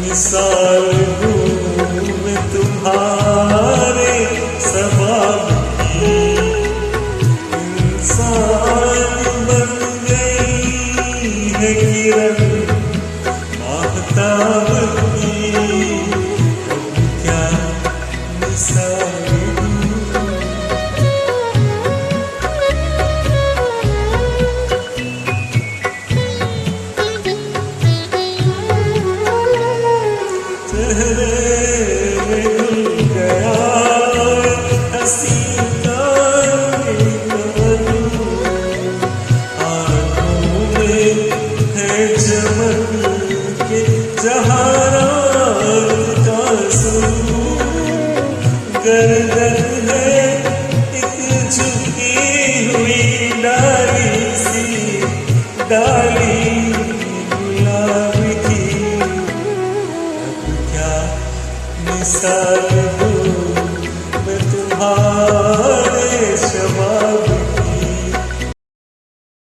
मिसाल हूँ मैं तुम्हारे सबाब की, इंसान बन गई है किरण माहताब की, अब क्या मिसाल हूँ। गर्दन है एक झुकी हुई डाली सी, डाली गुलाब की, अब क्या मिसाल हूँ मैं तुम्हारी।